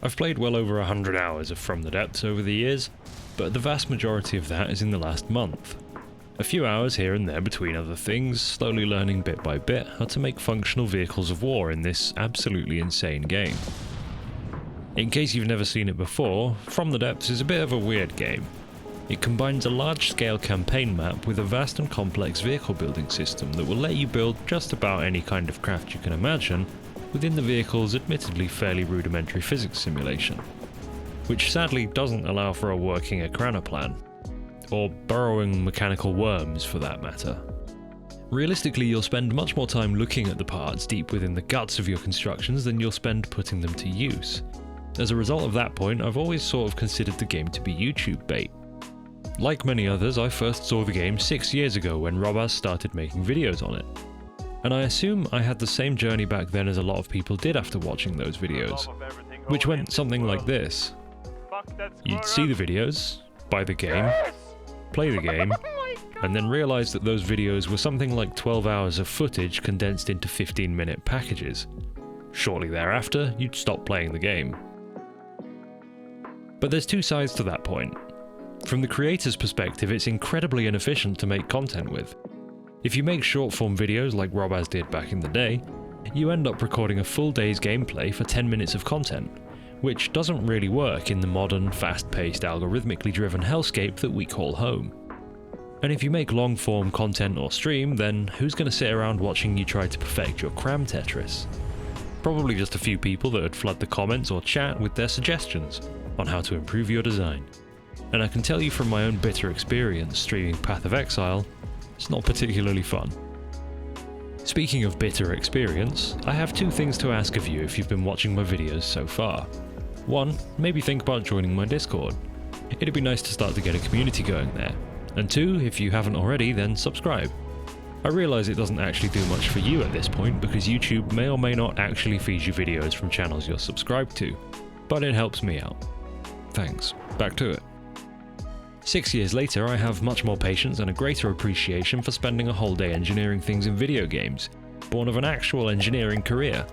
I've played well over 100 hours of From the Depths over the years, but the vast majority of that is in the last month. A few hours here and there between other things, slowly learning bit by bit how to make functional vehicles of war in this absolutely insane game. In case you've never seen it before, From the Depths is a bit of a weird game. It combines a large-scale campaign map with a vast and complex vehicle building system that will let you build just about any kind of craft you can imagine within the vehicle's admittedly fairly rudimentary physics simulation, which sadly doesn't allow for a working Ekranoplan, or burrowing mechanical worms for that matter. Realistically, you'll spend much more time looking at the parts deep within the guts of your constructions than you'll spend putting them to use. As a result of that point, I've always sort of considered the game to be YouTube bait. Like many others, I first saw the game 6 years ago when Robaz started making videos on it. And I assume I had the same journey back then as a lot of people did after watching those videos, which went something like this. You'd see the videos, buy the game, play the game, and then realise that those videos were something like 12 hours of footage condensed into 15-minute packages. Shortly thereafter, you'd stop playing the game. But there's two sides to that point. From the creator's perspective, it's incredibly inefficient to make content with. If you make short-form videos like Robaz did back in the day, you end up recording a full day's gameplay for 10 minutes of content, which doesn't really work in the modern, fast-paced, algorithmically driven hellscape that we call home. And if you make long-form content or stream, then who's going to sit around watching you try to perfect your cram Tetris? Probably just a few people that would flood the comments or chat with their suggestions on how to improve your design. And I can tell you from my own bitter experience streaming Path of Exile, it's not particularly fun. Speaking of bitter experience, I have two things to ask of you if you've been watching my videos so far. One, maybe think about joining my Discord. It'd be nice to start to get a community going there. And two, if you haven't already, then subscribe. I realise it doesn't actually do much for you at this point because YouTube may or may not actually feed you videos from channels you're subscribed to, but it helps me out. Thanks. Back to it. 6 years later, I have much more patience and a greater appreciation for spending a whole day engineering things in video games, born of an actual engineering career.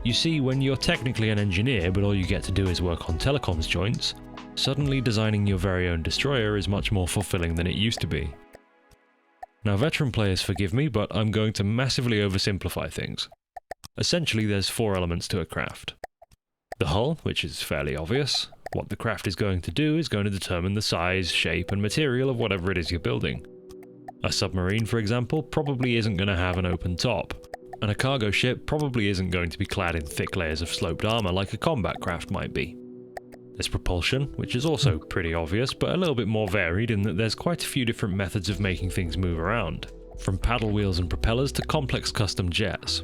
You see, when you're technically an engineer but all you get to do is work on telecoms joints, suddenly designing your very own destroyer is much more fulfilling than it used to be. Now, veteran players forgive me, but I'm going to massively oversimplify things. Essentially, there's 4 elements to a craft. The hull, which is fairly obvious. What the craft is going to do is going to determine the size, shape, and material of whatever it is you're building. A submarine, for example, probably isn't going to have an open top, and a cargo ship probably isn't going to be clad in thick layers of sloped armor like a combat craft might be. There's propulsion, which is also pretty obvious, but a little bit more varied in that there's quite a few different methods of making things move around, from paddle wheels and propellers to complex custom jets.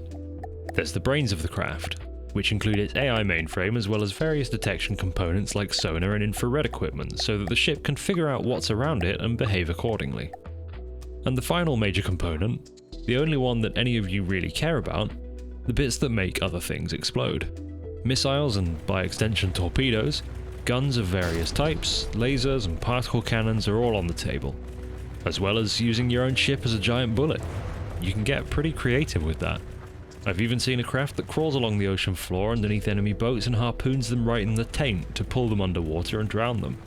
There's the brains of the craft, which include its AI mainframe as well as various detection components like sonar and infrared equipment so that the ship can figure out what's around it and behave accordingly. And the final major component, the only one that any of you really care about, the bits that make other things explode. Missiles and, by extension, torpedoes, guns of various types, lasers and particle cannons are all on the table, as well as using your own ship as a giant bullet. You can get pretty creative with that. I've even seen a craft that crawls along the ocean floor underneath enemy boats and harpoons them right in the taint to pull them underwater and drown them.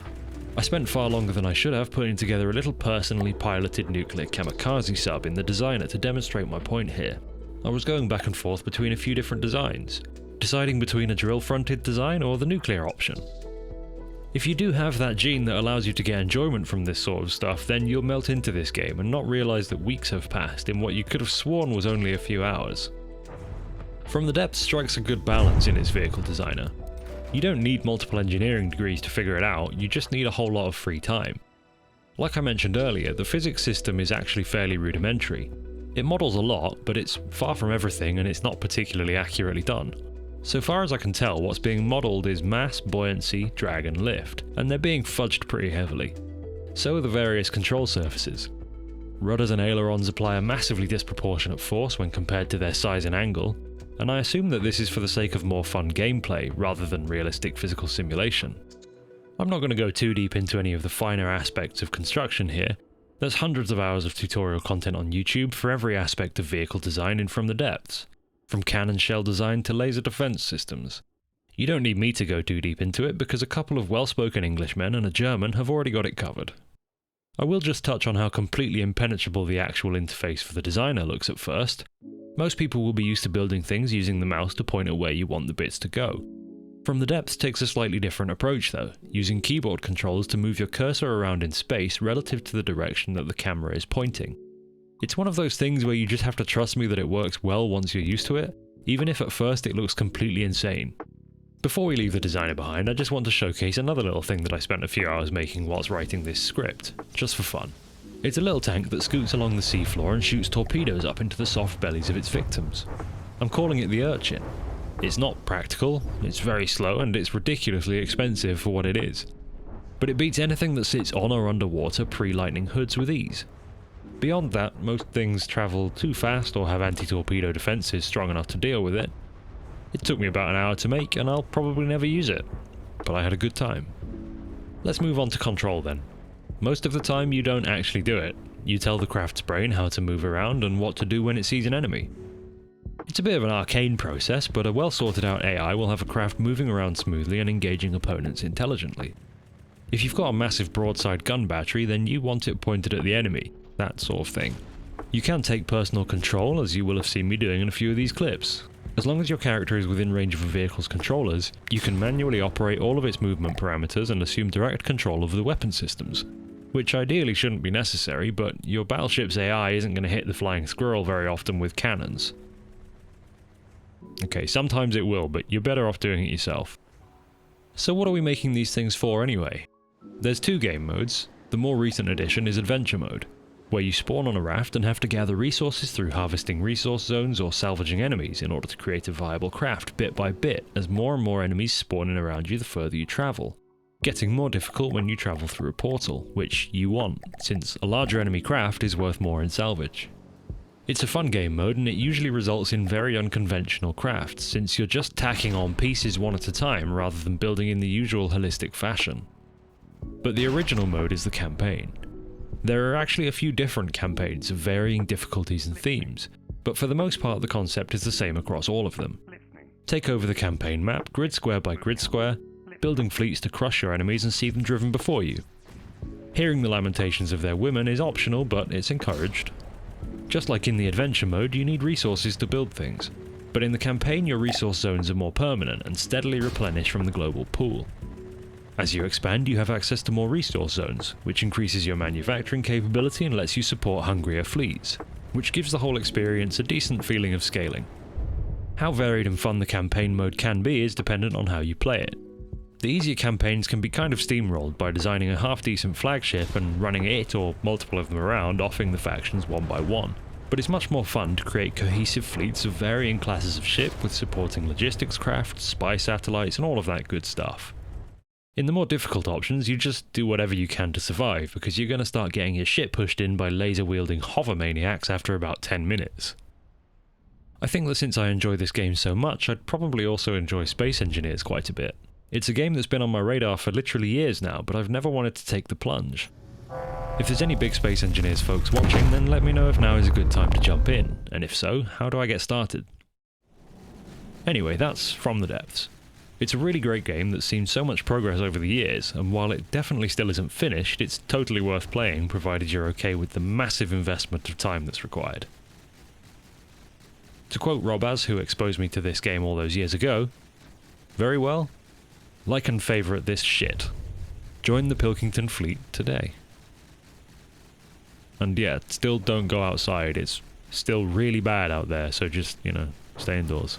I spent far longer than I should have putting together a little personally piloted nuclear kamikaze sub in the designer to demonstrate my point here. I was going back and forth between a few different designs, deciding between a drill-fronted design or the nuclear option. If you do have that gene that allows you to get enjoyment from this sort of stuff, then you'll melt into this game and not realise that weeks have passed in what you could have sworn was only a few hours. From the Depths strikes a good balance in its vehicle designer. You don't need multiple engineering degrees to figure it out, you just need a whole lot of free time. Like I mentioned earlier, the physics system is actually fairly rudimentary. It models a lot, but it's far from everything and it's not particularly accurately done. So far as I can tell, what's being modelled is mass, buoyancy, drag and lift, and they're being fudged pretty heavily. So are the various control surfaces. Rudders and ailerons apply a massively disproportionate force when compared to their size and angle, and I assume that this is for the sake of more fun gameplay rather than realistic physical simulation. I'm not going to go too deep into any of the finer aspects of construction here. There's hundreds of hours of tutorial content on YouTube for every aspect of vehicle design in From the Depths, from cannon shell design to laser defense systems. You don't need me to go too deep into it because a couple of well-spoken Englishmen and a German have already got it covered. I will just touch on how completely impenetrable the actual interface for the designer looks at first. Most people will be used to building things using the mouse to point at where you want the bits to go. From the Depths takes a slightly different approach though, using keyboard controls to move your cursor around in space relative to the direction that the camera is pointing. It's one of those things where you just have to trust me that it works well once you're used to it, even if at first it looks completely insane. Before we leave the designer behind, I just want to showcase another little thing that I spent a few hours making whilst writing this script, just for fun. It's a little tank that scoots along the seafloor and shoots torpedoes up into the soft bellies of its victims. I'm calling it the Urchin. It's not practical, it's very slow, and it's ridiculously expensive for what it is. But it beats anything that sits on or underwater pre-lightning hoods with ease. Beyond that, most things travel too fast or have anti-torpedo defences strong enough to deal with it. It took me about an hour to make, and I'll probably never use it, but I had a good time. Let's move on to control then. Most of the time you don't actually do it. You tell the craft's brain how to move around and what to do when it sees an enemy. It's a bit of an arcane process, but a well sorted out AI will have a craft moving around smoothly and engaging opponents intelligently. If you've got a massive broadside gun battery, then you want it pointed at the enemy, that sort of thing. You can take personal control, as you will have seen me doing in a few of these clips. As long as your character is within range of a vehicle's controllers, you can manually operate all of its movement parameters and assume direct control of the weapon systems. Which ideally shouldn't be necessary, but your battleship's AI isn't going to hit the flying squirrel very often with cannons. Okay, sometimes it will, but you're better off doing it yourself. So what are we making these things for anyway? There's two game modes. The more recent addition is Adventure Mode, where you spawn on a raft and have to gather resources through harvesting resource zones or salvaging enemies in order to create a viable craft bit by bit as more and more enemies spawn in around you the further you travel. Getting more difficult when you travel through a portal, which you want, since a larger enemy craft is worth more in salvage. It's a fun game mode and it usually results in very unconventional crafts, since you're just tacking on pieces one at a time rather than building in the usual holistic fashion. But the original mode is the campaign. There are actually a few different campaigns of varying difficulties and themes, but for the most part the concept is the same across all of them. Take over the campaign map, grid square by grid square, building fleets to crush your enemies and see them driven before you. Hearing the lamentations of their women is optional, but it's encouraged. Just like in the adventure mode, you need resources to build things, but in the campaign your resource zones are more permanent and steadily replenish from the global pool. As you expand, you have access to more resource zones, which increases your manufacturing capability and lets you support hungrier fleets, which gives the whole experience a decent feeling of scaling. How varied and fun the campaign mode can be is dependent on how you play it. The easier campaigns can be kind of steamrolled by designing a half-decent flagship and running it or multiple of them around, offing the factions one by one. But it's much more fun to create cohesive fleets of varying classes of ship with supporting logistics craft, spy satellites and all of that good stuff. In the more difficult options, you just do whatever you can to survive, because you're going to start getting your shit pushed in by laser-wielding hover maniacs after about 10 minutes. I think that since I enjoy this game so much, I'd probably also enjoy Space Engineers quite a bit. It's a game that's been on my radar for literally years now, but I've never wanted to take the plunge. If there's any big Space Engineers folks watching, then let me know if now is a good time to jump in, and if so, how do I get started? Anyway, that's From the Depths. It's a really great game that's seen so much progress over the years, and while it definitely still isn't finished, it's totally worth playing provided you're okay with the massive investment of time that's required. To quote Robaz, who exposed me to this game all those years ago, very well, like and favourite this shit. Join the Pilkington fleet today. And yeah, still don't go outside, it's still really bad out there, so just, stay indoors.